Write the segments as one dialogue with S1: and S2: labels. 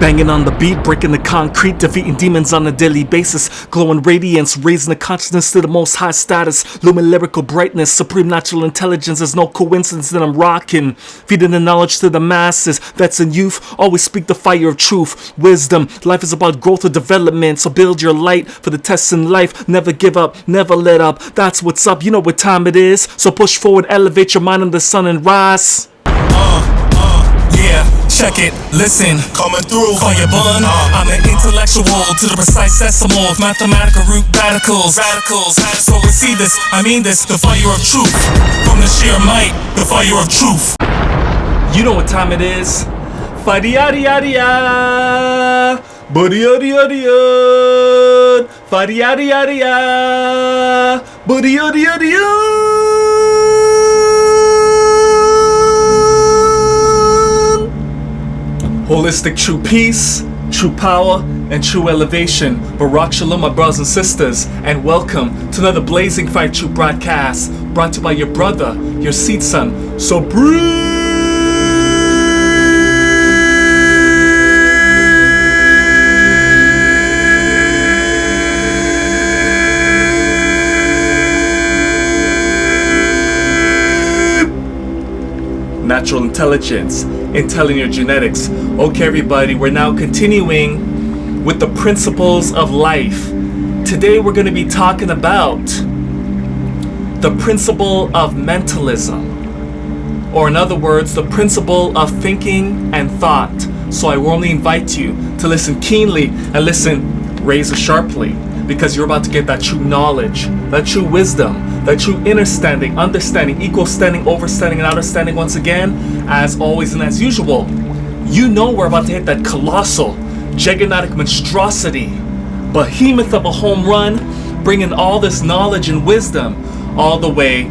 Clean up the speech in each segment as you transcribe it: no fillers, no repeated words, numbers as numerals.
S1: Banging on the beat, breaking the concrete, defeating demons on a daily basis. Glowing radiance, raising the consciousness to the most high status. Lumen lyrical brightness, supreme natural intelligence. There's no coincidence that I'm rocking. Feeding the knowledge to the masses. Vets and youth, always speak the fire of truth. Wisdom, life is about growth or development. So build your light for the tests in life. Never give up, never let up. That's what's up, you know what time it is. So push forward, elevate your mind in the sun and rise.
S2: Yeah, check it, listen, coming through, fire bun. I'm an intellectual to the precise decimal of mathematical root radicals. So receive this, I mean this, the fire of truth. From the sheer might, the fire of truth.
S1: You know what time it is. Fadi-yadi-yadi-ya, buddy-yadi-yadi-ya, fadi-yadi-yadi-ya, buddy-yadi-yadi-ya. Holistic true peace, true power, and true elevation. Barak Shalom, my brothers and sisters, and welcome to another Blazing Fire True broadcast brought to you by your brother, your seed son. So breathe. Natural intelligence, intelligent your genetics. Okay, everybody, we're now continuing with the principles of life. Today we're going to be talking about the principle of mentalism, or in other words, the principle of thinking and thought. So I warmly invite you to listen keenly and listen razor sharply, because you're about to get that true knowledge, that true wisdom, that true understanding, equal standing, overstanding, and understanding. Once again, as always and as usual, you know we're about to hit that colossal, gigantic monstrosity, behemoth of a home run, bringing all this knowledge and wisdom all the way.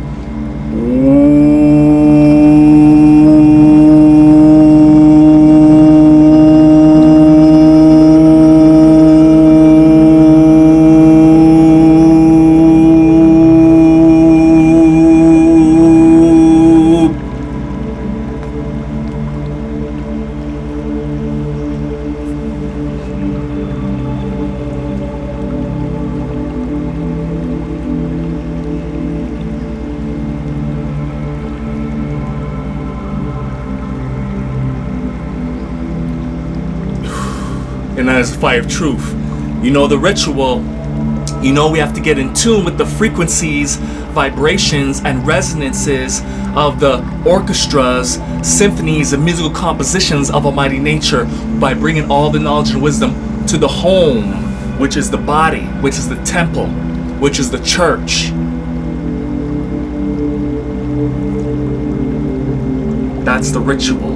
S1: And that is the fire of truth. You know the ritual. You know we have to get in tune with the frequencies, vibrations, and resonances of the orchestras, symphonies, and musical compositions of Almighty Nature by bringing all the knowledge and wisdom to the home, which is the body, which is the temple, which is the church. That's the ritual.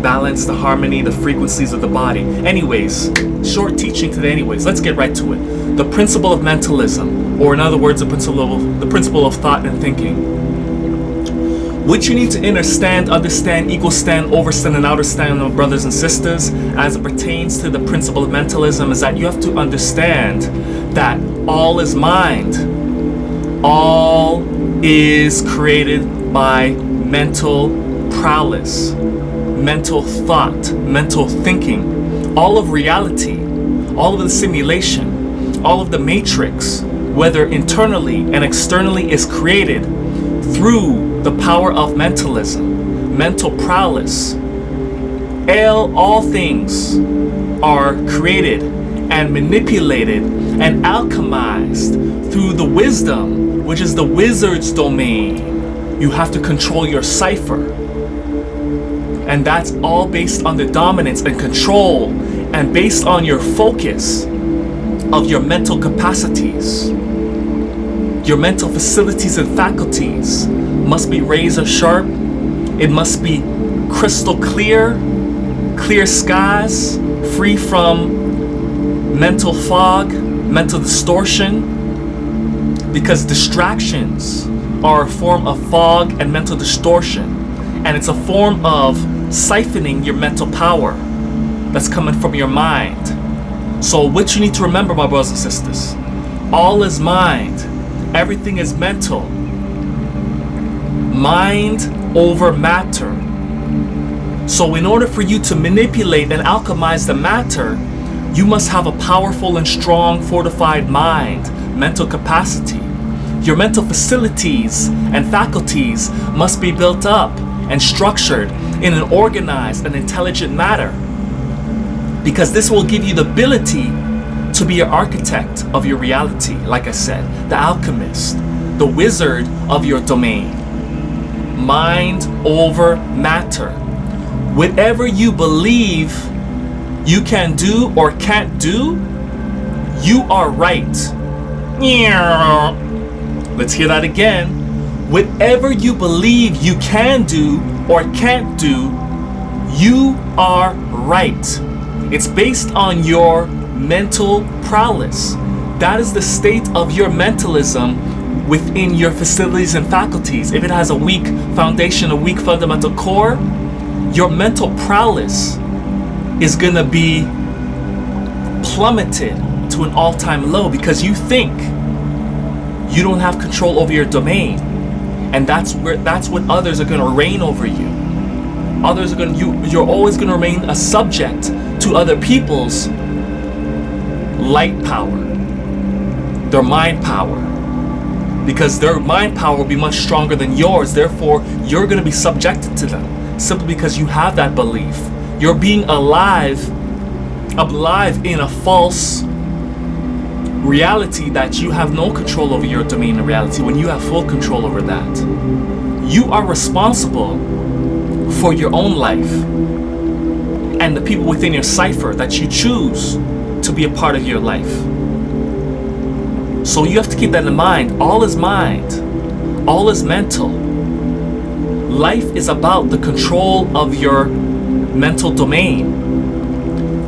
S1: Balance, the harmony, the frequencies of the body. Anyways, short teaching today anyways. Let's get right to it. The principle of mentalism, or in other words, the principle of thought and thinking. What you need to understand, equal stand, overstand, and outerstand, my brothers and sisters, as it pertains to the principle of mentalism, is that you have to understand that all is mind. All is created by mental prowess, mental thought, mental thinking. All of reality, all of the simulation, all of the matrix, whether internally and externally, is created through the power of mentalism, mental prowess. All things are created and manipulated and alchemized through the wisdom, which is the wizard's domain. You have to control your cipher. And that's all based on the dominance and control, and based on your focus of your mental capacities. Your mental facilities and faculties must be razor sharp. It must be crystal clear, clear skies, free from mental fog, mental distortion, because distractions are a form of fog and mental distortion, and it's a form of siphoning your mental power that's coming from your mind. So what you need to remember, my brothers and sisters, all is mind. Everything is mental. Mind over matter. So in order for you to manipulate and alchemize the matter, you must have a powerful and strong fortified mind, mental capacity. Your mental facilities and faculties must be built up and structured in an organized and intelligent manner, because this will give you the ability to be an architect of your reality. Like I said, the alchemist, the wizard of your domain. Mind over matter. Whatever you believe you can do or can't do, you are right. Let's hear that again. Whatever you believe you can do or can't do, you are right. It's based on your mental prowess. That is the state of your mentalism within your facilities and faculties. If it has a weak foundation, a weak fundamental core, your mental prowess is gonna be plummeted to an all-time low, because you think you don't have control over your domain, and that's what others are gonna reign over you. Others are you're always gonna remain a subject to other people's light power, their mind power, because their mind power will be much stronger than yours. Therefore, you're gonna be subjected to them simply because you have that belief. You're being alive in a false reality that you have no control over your domain of reality, when you have full control over that. You are responsible for your own life and the people within your cipher that you choose to be a part of your life. So you have to keep that in mind. All is mind. All is mental. Life is about the control of your mental domain.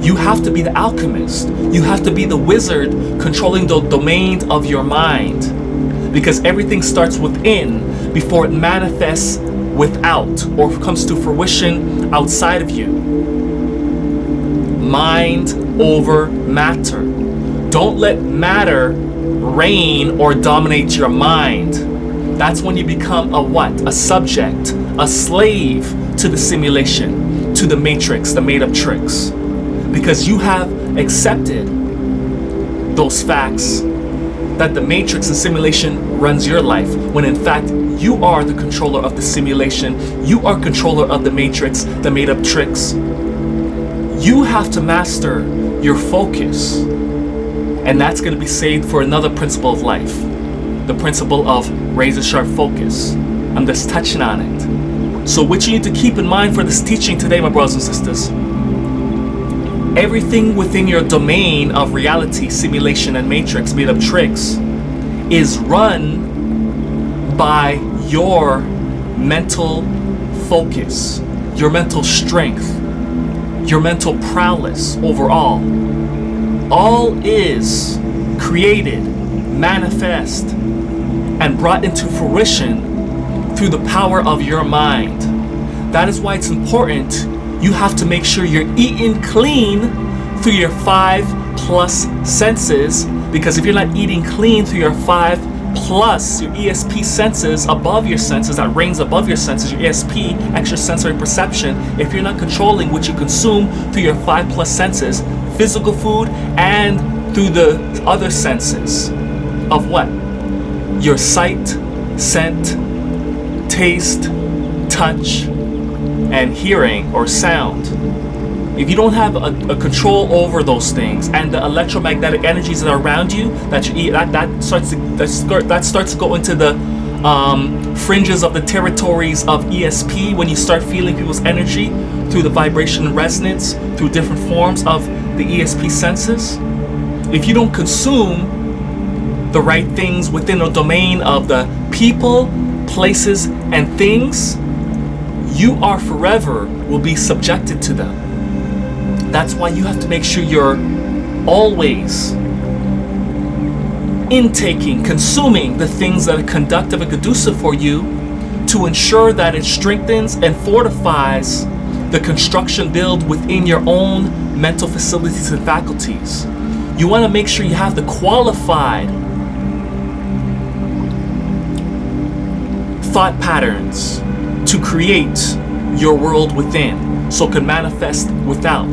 S1: You have to be the alchemist. You have to be the wizard controlling the domain of your mind, because everything starts within before it manifests without or comes to fruition outside of you. Mind over matter. Don't let matter reign or dominate your mind. That's when you become a what? A subject, a slave to the simulation, to the matrix, the made-up tricks. Because you have accepted those facts that the matrix and simulation runs your life, when in fact you are the controller of the simulation. You are controller of the matrix, the made-up tricks. You have to master your focus, and that's going to be saved for another principle of life, the principle of razor sharp focus. I'm just touching on it. So what you need to keep in mind for this teaching today, my brothers and sisters, everything within your domain of reality, simulation, and matrix, made up tricks, is run by your mental focus, your mental strength, your mental prowess overall. All is created, manifest, and brought into fruition through the power of your mind. That is why it's important. You have to make sure you're eating clean through your 5+ senses, because if you're not eating clean through your 5+, your ESP senses, above your senses, that reigns above your senses, your ESP, extrasensory perception, if you're not controlling what you consume through your 5+ senses, physical food and through the other senses of what? Your sight, scent, taste, touch, and hearing or sound. If you don't have a control over those things, and the electromagnetic energies that are around you, that you eat, that starts to go into the fringes of the territories of ESP, when you start feeling people's energy through the vibration and resonance, through different forms of the ESP senses. If you don't consume the right things within the domain of the people, places, and things, you are forever will be subjected to them. That's why you have to make sure you're always intaking, consuming the things that are conductive and conducive for you, to ensure that it strengthens and fortifies the construction build within your own mental facilities and faculties. You want to make sure you have the qualified thought patterns to create your world within. so it can manifest without.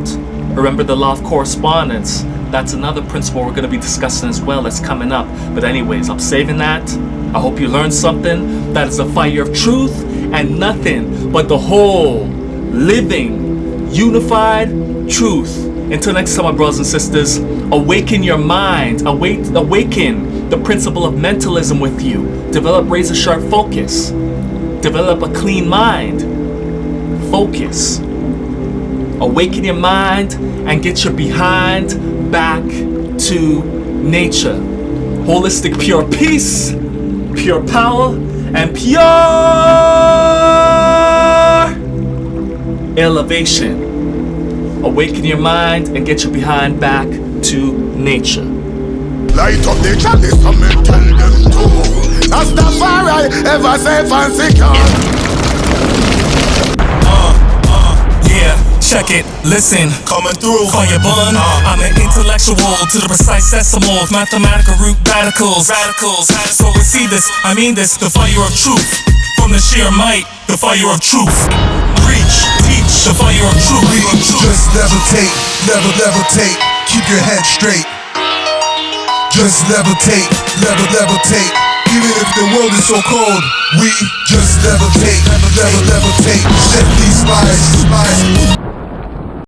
S1: Remember the law of correspondence. That's another principle we're going to be discussing as well that's coming up. But anyways, I'm saving that. I hope you learned something. That is the fire of truth and nothing but the whole, living, unified truth. Until next time, my brothers and sisters, awaken your mind. Awaken the principle of mentalism with you. Develop razor sharp focus. Develop a clean mind. Focus. Awaken your mind and get your behind back to nature. Holistic pure peace, pure power, and pure elevation. Awaken your mind and get your behind back to nature.
S3: Light up the chalice and me tell them to. That's the fire I ever say fancy car.
S2: Yeah, check it, listen, coming through, fire bun. I'm an intellectual to the precise decimal of mathematical root radicals. So we see this, I mean this, the fire of truth. From the sheer might, the fire of truth. Reach, teach, the fire of truth.
S4: Just levitate, levitate, keep your head straight. Just levitate, levitate. Even if the world is so cold, we just levitate, levitate. Set these spies.